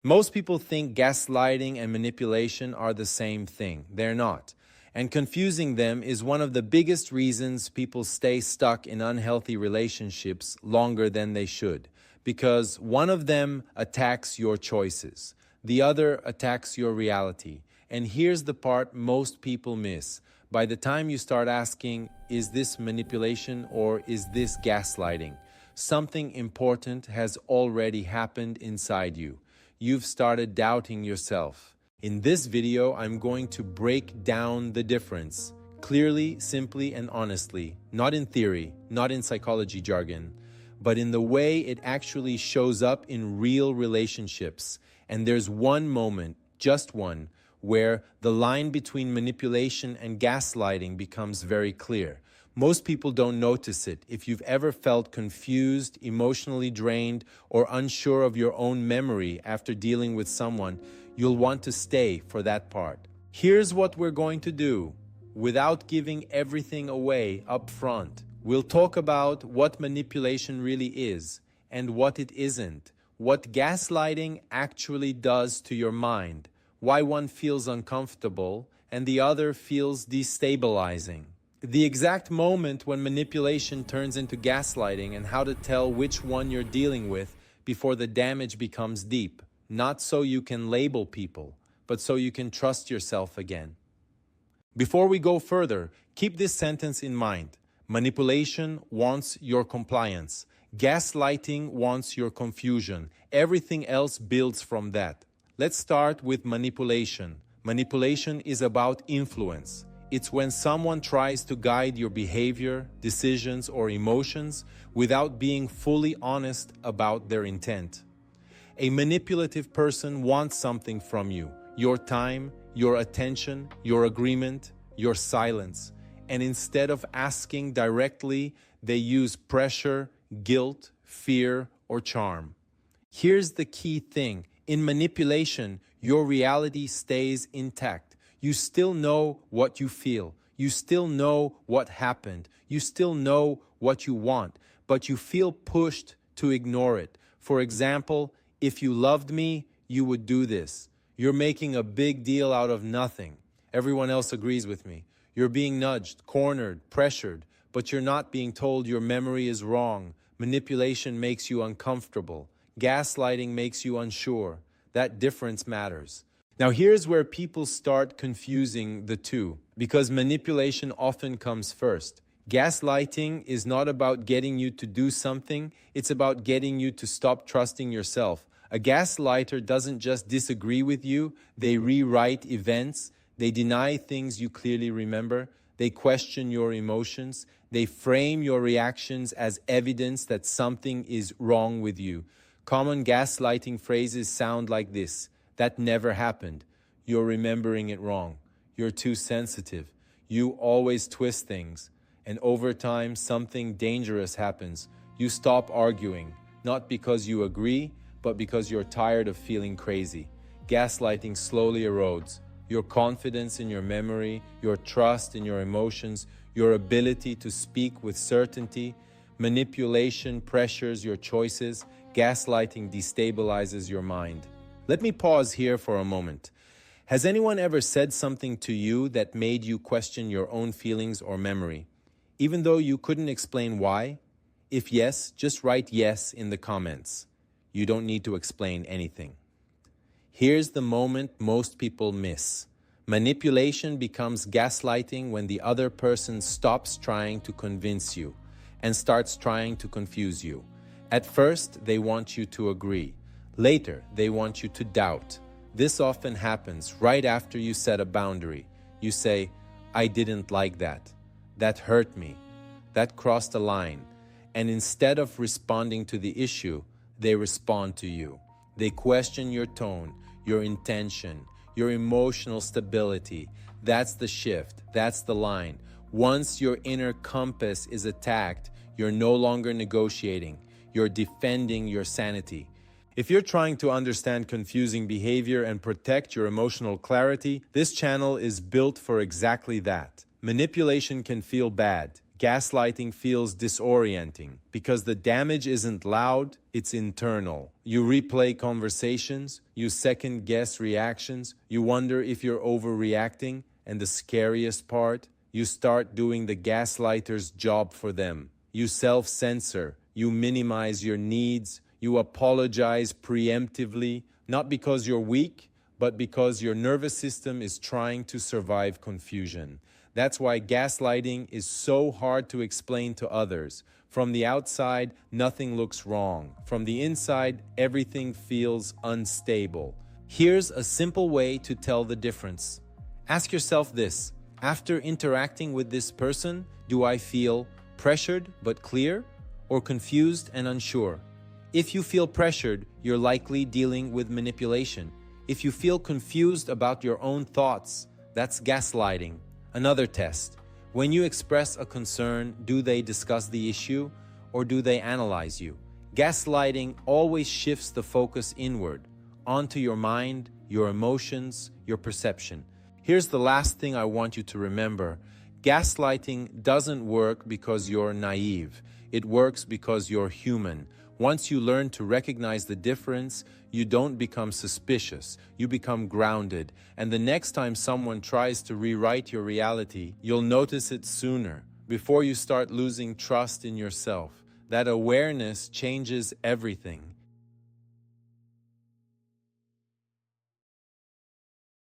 Most people think gaslighting and manipulation are the same thing. They're not. And confusing them is one of the biggest reasons people stay stuck in unhealthy relationships longer than they should. Because one of them attacks your choices, the other attacks your reality. And here's the part most people miss. By the time you start asking, is this manipulation or is this gaslighting? Something important has already happened inside you. You've started doubting yourself. In this video, I'm going to break down the difference clearly, simply, and honestly, not in theory, not in psychology jargon, but in the way it actually shows up in real relationships. And there's one moment, just one, where the line between manipulation and gaslighting becomes very clear. Most people don't notice it. If you've ever felt confused, emotionally drained, or unsure of your own memory after dealing with someone, you'll want to stay for that part. Here's what we're going to do. Without giving everything away up front, we'll talk about what manipulation really is and what it isn't, what gaslighting actually does to your mind, why one feels uncomfortable and the other feels destabilizing. The exact moment when manipulation turns into gaslighting and how to tell which one you're dealing with before the damage becomes deep. Not so you can label people, but so you can trust yourself again. Before we go further, keep this sentence in mind. Manipulation wants your compliance. Gaslighting wants your confusion. Everything else builds from that. Let's start with manipulation. Manipulation is about influence. It's when someone tries to guide your behavior, decisions, or emotions without being fully honest about their intent. A manipulative person wants something from you, your time, your attention, your agreement, your silence. And instead of asking directly, they use pressure, guilt, fear, or charm. Here's the key thing. In manipulation, your reality stays intact. You still know what you feel. You still know what happened. You still know what you want, but you feel pushed to ignore it. For example, if you loved me, you would do this. You're making a big deal out of nothing. Everyone else agrees with me. You're being nudged, cornered, pressured, but you're not being told your memory is wrong. Manipulation makes you uncomfortable. Gaslighting makes you unsure. That difference matters. Now here's where people start confusing the two, because manipulation often comes first. Gaslighting is not about getting you to do something, it's about getting you to stop trusting yourself. A gaslighter doesn't just disagree with you, they rewrite events, they deny things you clearly remember, they question your emotions, they frame your reactions as evidence that something is wrong with you. Common gaslighting phrases sound like this. That never happened. You're remembering it wrong. You're too sensitive. You always twist things. And over time, something dangerous happens. You stop arguing, not because you agree, but because you're tired of feeling crazy. Gaslighting slowly erodes your confidence in your memory, your trust in your emotions, your ability to speak with certainty. Manipulation pressures your choices. Gaslighting destabilizes your mind. Let me pause here for a moment. Has anyone ever said something to you that made you question your own feelings or memory, even though you couldn't explain why? If yes, just write yes in the comments. You don't need to explain anything. Here's the moment most people miss. Manipulation becomes gaslighting when the other person stops trying to convince you and starts trying to confuse you. At first, they want you to agree. Later, they want you to doubt. This often happens right after you set a boundary. You say, I didn't like that. That hurt me. That crossed a line. And instead of responding to the issue, they respond to you. They question your tone, your intention, your emotional stability. That's the shift. That's the line. Once your inner compass is attacked, you're no longer negotiating. You're defending your sanity. If you're trying to understand confusing behavior and protect your emotional clarity, this channel is built for exactly that. Manipulation can feel bad. Gaslighting feels disorienting because the damage isn't loud, it's internal. You replay conversations, you second guess reactions, you wonder if you're overreacting, and the scariest part, you start doing the gaslighter's job for them. You self-censor, you minimize your needs, you apologize preemptively, not because you're weak, but because your nervous system is trying to survive confusion. That's why gaslighting is so hard to explain to others. From the outside, nothing looks wrong. From the inside, everything feels unstable. Here's a simple way to tell the difference. Ask yourself this: after interacting with this person, do I feel pressured but clear, or confused and unsure? If you feel pressured, you're likely dealing with manipulation. If you feel confused about your own thoughts, that's gaslighting. Another test: when you express a concern, do they discuss the issue or do they analyze you? Gaslighting always shifts the focus inward, onto your mind, your emotions, your perception. Here's the last thing I want you to remember. Gaslighting doesn't work because you're naive. It works because you're human. Once you learn to recognize the difference, you don't become suspicious, you become grounded. And the next time someone tries to rewrite your reality, you'll notice it sooner, before you start losing trust in yourself. That awareness changes everything.